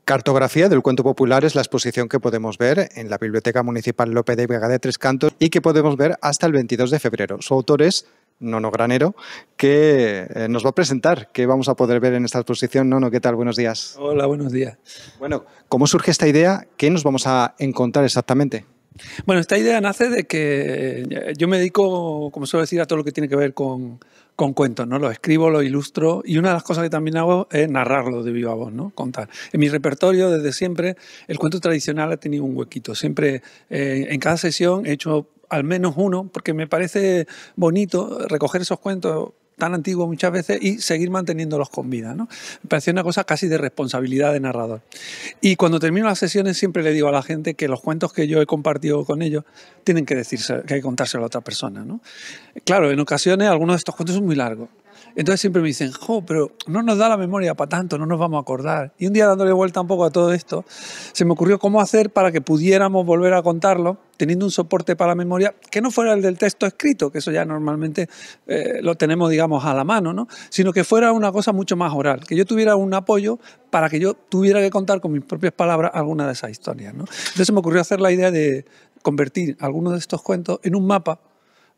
Cartografía del cuento popular es la exposición que podemos ver en la Biblioteca Municipal Lope de Vega de Tres Cantos y que podemos ver hasta el 22 de febrero. Su autor es Nono Granero, que nos va a presentar qué vamos a poder ver en esta exposición. Nono, ¿qué tal? Buenos días. Hola, buenos días. Bueno, ¿cómo surge esta idea? ¿Qué nos vamos a encontrar exactamente? Bueno, esta idea nace de que yo me dedico, como suelo decir, a todo lo que tiene que ver con cuentos, ¿no? Lo escribo, lo ilustro y una de las cosas que también hago es narrarlo de viva voz, ¿no? Contar. En mi repertorio, desde siempre, el cuento tradicional ha tenido un huequito. Siempre, en cada sesión he hecho al menos uno, porque me parece bonito recoger esos cuentos tan antiguos muchas veces y seguir manteniéndolos con vida, ¿no? Me parece una cosa casi de responsabilidad de narrador. Y cuando termino las sesiones siempre le digo a la gente que los cuentos que yo he compartido con ellos tienen que decirse, que hay que contárselo a otra persona, ¿no? Claro, en ocasiones algunos de estos cuentos son muy largos. Entonces siempre me dicen, jo, pero no nos da la memoria para tanto, no nos vamos a acordar. Y un día, dándole vuelta un poco a todo esto, se me ocurrió cómo hacer para que pudiéramos volver a contarlo teniendo un soporte para la memoria que no fuera el del texto escrito, que eso ya normalmente lo tenemos, digamos, a la mano, ¿no? Sino que fuera una cosa mucho más oral, que yo tuviera un apoyo para que yo tuviera que contar con mis propias palabras alguna de esas historias, ¿no? Entonces se me ocurrió hacer la idea de convertir algunos de estos cuentos en un mapa,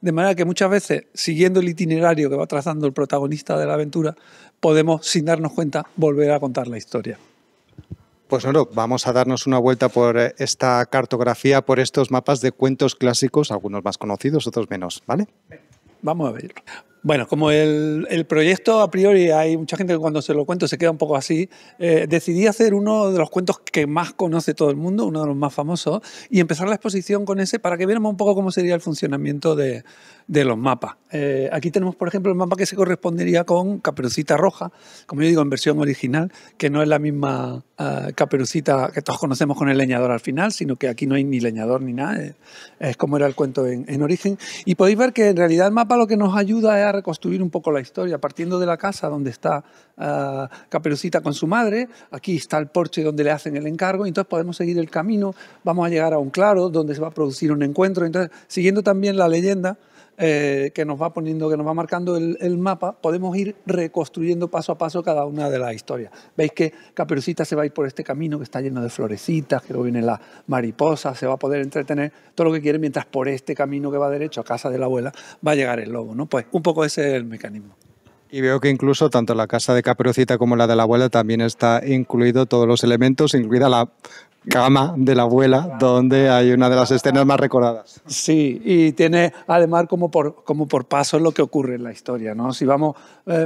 de manera que muchas veces, siguiendo el itinerario que va trazando el protagonista de la aventura, podemos, sin darnos cuenta, volver a contar la historia. Pues no, vamos a darnos una vuelta por esta cartografía, por estos mapas de cuentos clásicos, algunos más conocidos, otros menos, ¿vale? Vamos a ver. Bueno, como el proyecto a priori hay mucha gente que cuando se lo cuento se queda un poco así, decidí hacer uno de los cuentos que más conoce todo el mundo, uno de los más famosos, y empezar la exposición con ese para que viéramos un poco cómo sería el funcionamiento de los mapas. Aquí tenemos, por ejemplo, el mapa que se correspondería con Caperucita Roja, como yo digo, en versión original, que no es la misma Caperucita que todos conocemos con el leñador al final, sino que aquí no hay ni leñador ni nada, es como era el cuento en origen. Y podéis ver que en realidad el mapa lo que nos ayuda es a reconstruir un poco la historia, partiendo de la casa donde está Caperucita con su madre. Aquí está el porche donde le hacen el encargo, y entonces podemos seguir el camino, vamos a llegar a un claro donde se va a producir un encuentro. Entonces, siguiendo también la leyenda que nos va poniendo, que nos va marcando el mapa, podemos ir reconstruyendo paso a paso cada una de las historias. Veis que Caperucita se va a ir por este camino que está lleno de florecitas, que luego viene la mariposa, se va a poder entretener todo lo que quiere, mientras por este camino que va derecho a casa de la abuela va a llegar el lobo, ¿no? Pues un poco ese es el mecanismo. Y veo que incluso tanto la casa de Caperucita como la de la abuela también está incluido todos los elementos, incluida la cama de la abuela, donde hay una de las escenas más recordadas. Sí, y tiene además como por pasos lo que ocurre en la historia, ¿no? Si vamos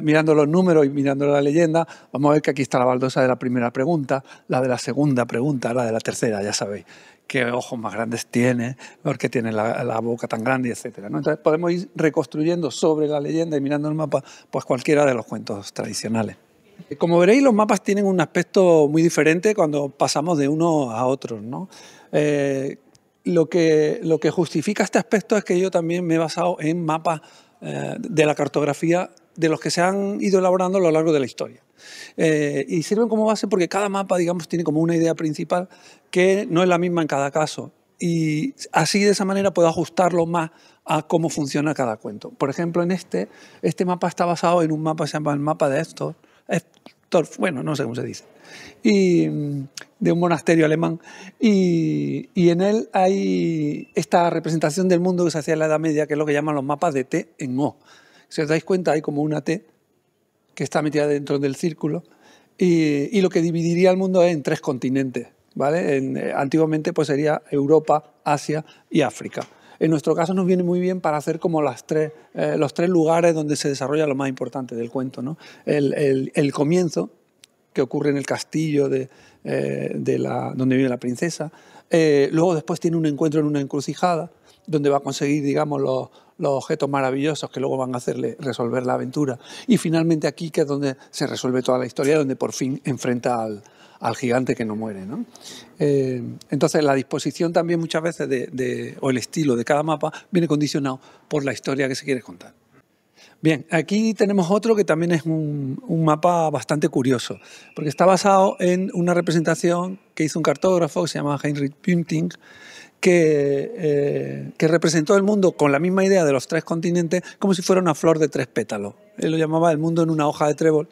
mirando los números y mirando la leyenda, vamos a ver que aquí está la baldosa de la primera pregunta, la de la segunda pregunta, la de la tercera, ya sabéis. Qué ojos más grandes tiene, por qué tiene la boca tan grande, etcétera, ¿no? Entonces podemos ir reconstruyendo sobre la leyenda y mirando el mapa, pues cualquiera de los cuentos tradicionales. Como veréis, los mapas tienen un aspecto muy diferente cuando pasamos de uno a otro, ¿no? Lo que justifica este aspecto es que yo también me he basado en mapas de la cartografía de los que se han ido elaborando a lo largo de la historia. Y sirven como base porque cada mapa, digamos, tiene como una idea principal que no es la misma en cada caso. Y así, de esa manera, puedo ajustarlo más a cómo funciona cada cuento. Por ejemplo, en este mapa está basado en un mapa que se llama el mapa de Estor, bueno, no sé cómo se dice, y de un monasterio alemán, y en él hay esta representación del mundo que se hacía en la Edad Media, que es lo que llaman los mapas de T en O. Si os dais cuenta, hay como una T que está metida dentro del círculo, y lo que dividiría el mundo es en tres continentes, ¿vale? Antiguamente pues sería Europa, Asia y África. En nuestro caso nos viene muy bien para hacer como los tres lugares donde se desarrolla lo más importante del cuento, ¿no? El comienzo, que ocurre en el castillo donde vive la princesa. Luego después tiene un encuentro en una encrucijada, donde va a conseguir, digamos, los objetos maravillosos que luego van a hacerle resolver la aventura. Y finalmente aquí, que es donde se resuelve toda la historia, donde por fin enfrenta al gigante que no muere, ¿no? Entonces la disposición también muchas veces o el estilo de cada mapa viene condicionado por la historia que se quiere contar. Bien, aquí tenemos otro que también es un mapa bastante curioso, porque está basado en una representación que hizo un cartógrafo que se llama Heinrich Pünting, que representó el mundo con la misma idea de los tres continentes como si fuera una flor de tres pétalos. Él lo llamaba el mundo en una hoja de trébol.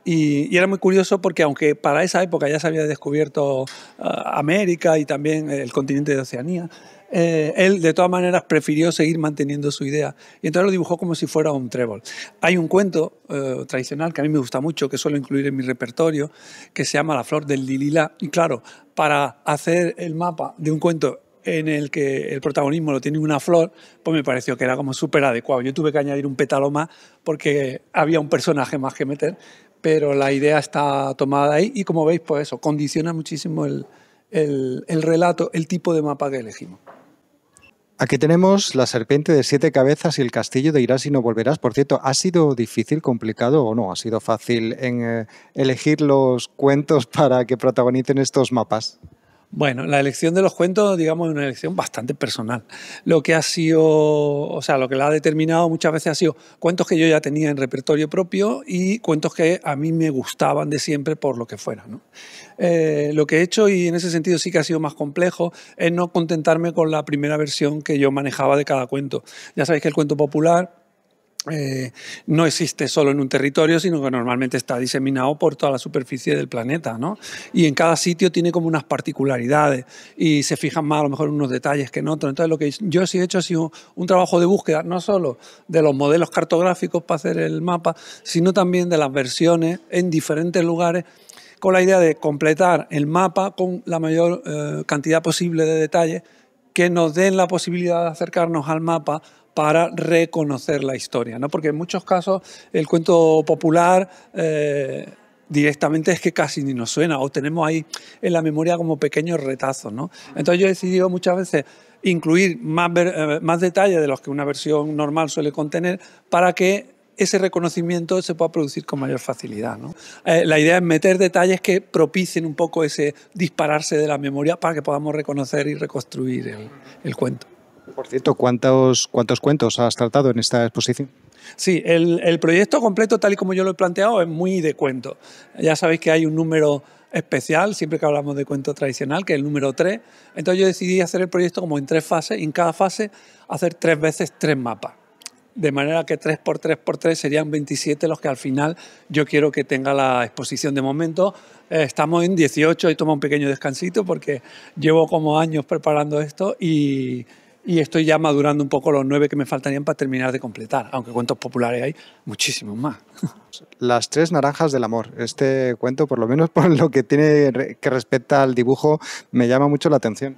Y era muy curioso porque aunque para esa época ya se había descubierto América y también el continente de Oceanía, él de todas maneras prefirió seguir manteniendo su idea y entonces lo dibujó como si fuera un trébol. Hay un cuento tradicional que a mí me gusta mucho, que suelo incluir en mi repertorio, que se llama La flor del lililá. Y claro, para hacer el mapa de un cuento en el que el protagonismo lo tiene una flor, pues me pareció que era como súper adecuado. Yo tuve que añadir un pétalo más porque había un personaje más que meter, pero la idea está tomada ahí y como veis, pues eso, condiciona muchísimo el relato, el tipo de mapa que elegimos. Aquí tenemos la serpiente de 7 cabezas y el castillo de Irás y no volverás. Por cierto, ¿ha sido difícil, complicado o no? ¿Ha sido fácil en elegir los cuentos para que protagonicen estos mapas? Bueno, la elección de los cuentos, digamos, es una elección bastante personal. Lo que ha sido, o sea, lo que la ha determinado muchas veces ha sido cuentos que yo ya tenía en repertorio propio y cuentos que a mí me gustaban de siempre por lo que fuera, ¿no? Lo que he hecho, y en ese sentido sí que ha sido más complejo, es no contentarme con la primera versión que yo manejaba de cada cuento. Ya sabéis que el cuento popular no existe solo en un territorio, sino que normalmente está diseminado por toda la superficie del planeta, ¿no? Y en cada sitio tiene como unas particularidades y se fijan más a lo mejor en unos detalles que en otros. Entonces lo que yo sí he hecho ha sido un trabajo de búsqueda, no solo de los modelos cartográficos para hacer el mapa, sino también de las versiones en diferentes lugares, con la idea de completar el mapa con la mayor cantidad posible de detalles que nos den la posibilidad de acercarnos al mapa para reconocer la historia, ¿no? Porque en muchos casos el cuento popular directamente es que casi ni nos suena o tenemos ahí en la memoria como pequeños retazos, ¿no? Entonces yo he decidido muchas veces incluir más detalles de los que una versión normal suele contener para que ese reconocimiento se pueda producir con mayor facilidad, ¿no? La idea es meter detalles que propicien un poco ese dispararse de la memoria para que podamos reconocer y reconstruir el cuento. Por cierto, ¿cuántos cuentos has tratado en esta exposición? Sí, el proyecto completo, tal y como yo lo he planteado, es muy de cuento. Ya sabéis que hay un número especial, siempre que hablamos de cuento tradicional, que es el número 3. Entonces yo decidí hacer el proyecto como en 3 fases, y en cada fase hacer 3 veces 3 mapas. De manera que 3 por 3 por 3 serían 27 los que al final yo quiero que tenga la exposición. De momento estamos en 18 y tomo un pequeño descansito porque llevo como años preparando esto y estoy ya madurando un poco los 9 que me faltarían para terminar de completar, aunque cuentos populares hay muchísimos más. Las 3 naranjas del amor. Este cuento, por lo menos por lo que tiene que respecta al dibujo, me llama mucho la atención.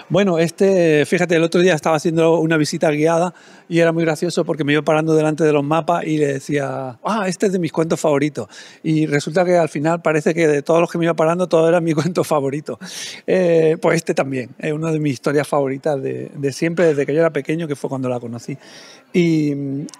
Bueno, fíjate, el otro día estaba haciendo una visita guiada y era muy gracioso porque me iba parando delante de los mapas y le decía, este es de mis cuentos favoritos. Y resulta que al final parece que de todos los que me iba parando, todo era mi cuento favorito. Pues este también, es una de mis historias favoritas de siempre, desde que yo era pequeño, que fue cuando la conocí. Y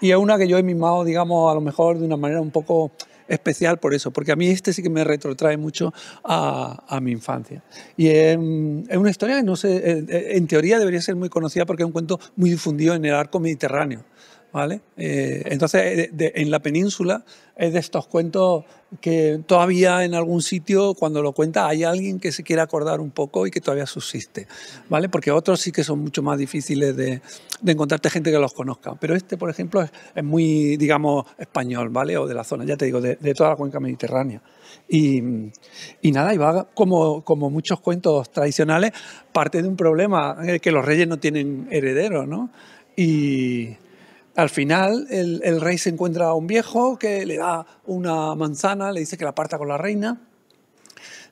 es una que yo he mimado, digamos, a lo mejor de una manera un poco especial por eso, porque a mí sí que me retrotrae mucho a mi infancia. Y es una historia que no sé, en teoría debería ser muy conocida porque es un cuento muy difundido en el arco mediterráneo, ¿vale? Entonces, en la península es de estos cuentos que todavía en algún sitio, cuando lo cuenta, hay alguien que se quiere acordar un poco y que todavía subsiste, ¿vale? Porque otros sí que son mucho más difíciles de encontrarte gente que los conozca. Pero este, por ejemplo, es muy, digamos, español, ¿vale? O de la zona, ya te digo, de toda la cuenca mediterránea. Y nada, y va como muchos cuentos tradicionales, parte de un problema, que los reyes no tienen herederos, ¿no? Y al final el rey se encuentra a un viejo que le da una manzana, le dice que la parta con la reina,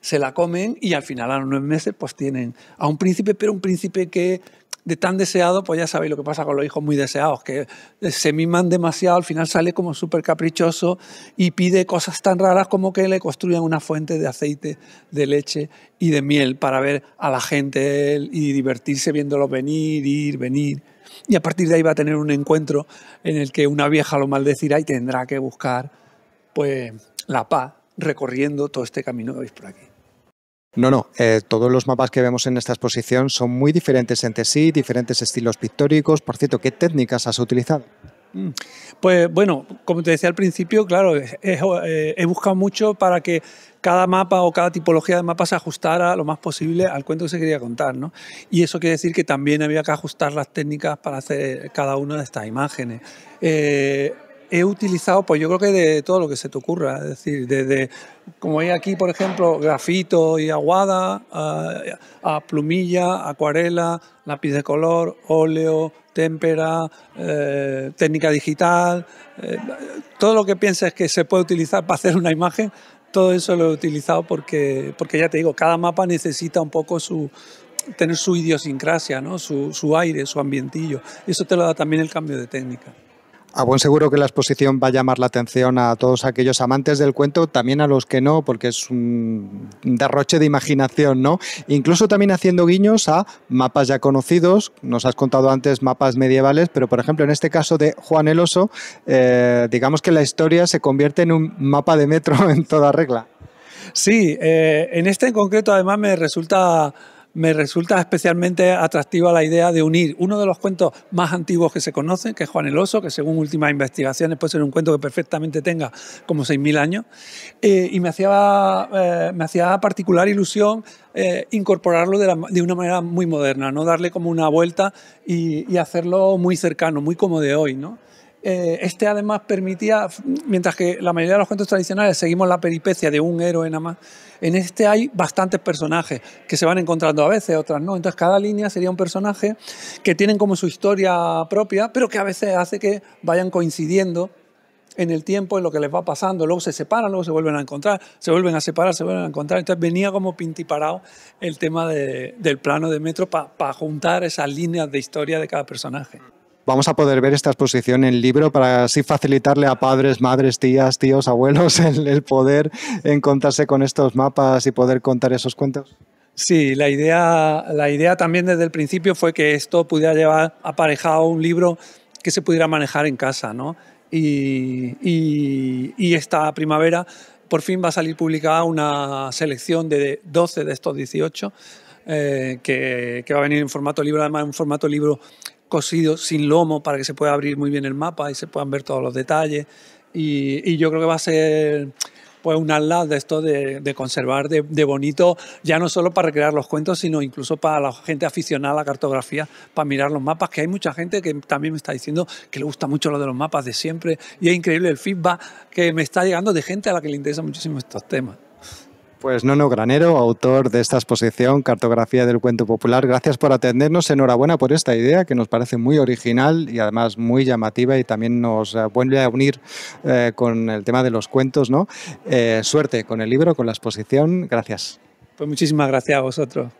se la comen y al final a los 9 meses pues tienen a un príncipe, pero un príncipe que de tan deseado, pues ya sabéis lo que pasa con los hijos muy deseados, que se miman demasiado, al final sale como súper caprichoso y pide cosas tan raras como que le construyan una fuente de aceite, de leche y de miel para ver a la gente y divertirse viéndolos venir, ir, venir. Y a partir de ahí va a tener un encuentro en el que una vieja lo maldecirá y tendrá que buscar pues, la paz recorriendo todo este camino que veis por aquí. No, todos los mapas que vemos en esta exposición son muy diferentes entre sí, diferentes estilos pictóricos. Por cierto, ¿qué técnicas has utilizado? Pues bueno, como te decía al principio, claro, he buscado mucho para que cada mapa o cada tipología de mapa se ajustara lo más posible al cuento que se quería contar, ¿no? Y eso quiere decir que también había que ajustar las técnicas para hacer cada una de estas imágenes. he utilizado, pues yo creo que de todo lo que se te ocurra, es decir, desde, como hay aquí, por ejemplo, grafito y aguada, a plumilla, acuarela, lápiz de color, óleo, témpera, técnica digital, todo lo que pienses que se puede utilizar para hacer una imagen, todo eso lo he utilizado porque ya te digo, cada mapa necesita un poco tener su idiosincrasia, ¿no? Su aire, su ambientillo. Y eso te lo da también el cambio de técnica. A buen seguro que la exposición va a llamar la atención a todos aquellos amantes del cuento, también a los que no, porque es un derroche de imaginación, ¿no? Incluso también haciendo guiños a mapas ya conocidos, nos has contado antes mapas medievales, pero por ejemplo en este caso de Juan el Oso, digamos que la historia se convierte en un mapa de metro en toda regla. Sí, en este en concreto además me resulta especialmente atractiva la idea de unir uno de los cuentos más antiguos que se conocen, que es Juan el Oso, que según últimas investigaciones puede ser un cuento que perfectamente tenga como 6.000 años, y me hacía particular ilusión incorporarlo de una manera muy moderna, ¿no? Darle como una vuelta y hacerlo muy cercano, muy como de hoy, ¿no? Este además permitía, mientras que la mayoría de los cuentos tradicionales seguimos la peripecia de un héroe nada más, en este hay bastantes personajes que se van encontrando a veces, otras no. Entonces cada línea sería un personaje que tienen como su historia propia, pero que a veces hace que vayan coincidiendo en el tiempo, en lo que les va pasando, luego se separan, luego se vuelven a encontrar, se vuelven a separar, se vuelven a encontrar. Entonces venía como pintiparado el tema del plano de metro para juntar esas líneas de historia de cada personaje. Vamos a poder ver esta exposición en libro para así facilitarle a padres, madres, tías, tíos, abuelos el poder encontrarse con estos mapas y poder contar esos cuentos. Sí, la idea también desde el principio fue que esto pudiera llevar aparejado un libro que se pudiera manejar en casa, ¿no? Y esta primavera por fin va a salir publicada una selección de 12 de estos 18 que va a venir en formato libro, además en formato libro cosido sin lomo para que se pueda abrir muy bien el mapa y se puedan ver todos los detalles, y yo creo que va a ser pues un atlas de esto de conservar de bonito, ya no solo para recrear los cuentos, sino incluso para la gente aficionada a la cartografía, para mirar los mapas, que hay mucha gente que también me está diciendo que le gusta mucho lo de los mapas de siempre, y es increíble el feedback que me está llegando de gente a la que le interesan muchísimo estos temas. Pues Nono Granero, autor de esta exposición Cartografía del Cuento Popular, gracias por atendernos, enhorabuena por esta idea que nos parece muy original y además muy llamativa, y también nos vuelve a unir con el tema de los cuentos, ¿no? Suerte con el libro, con la exposición, gracias. Pues muchísimas gracias a vosotros.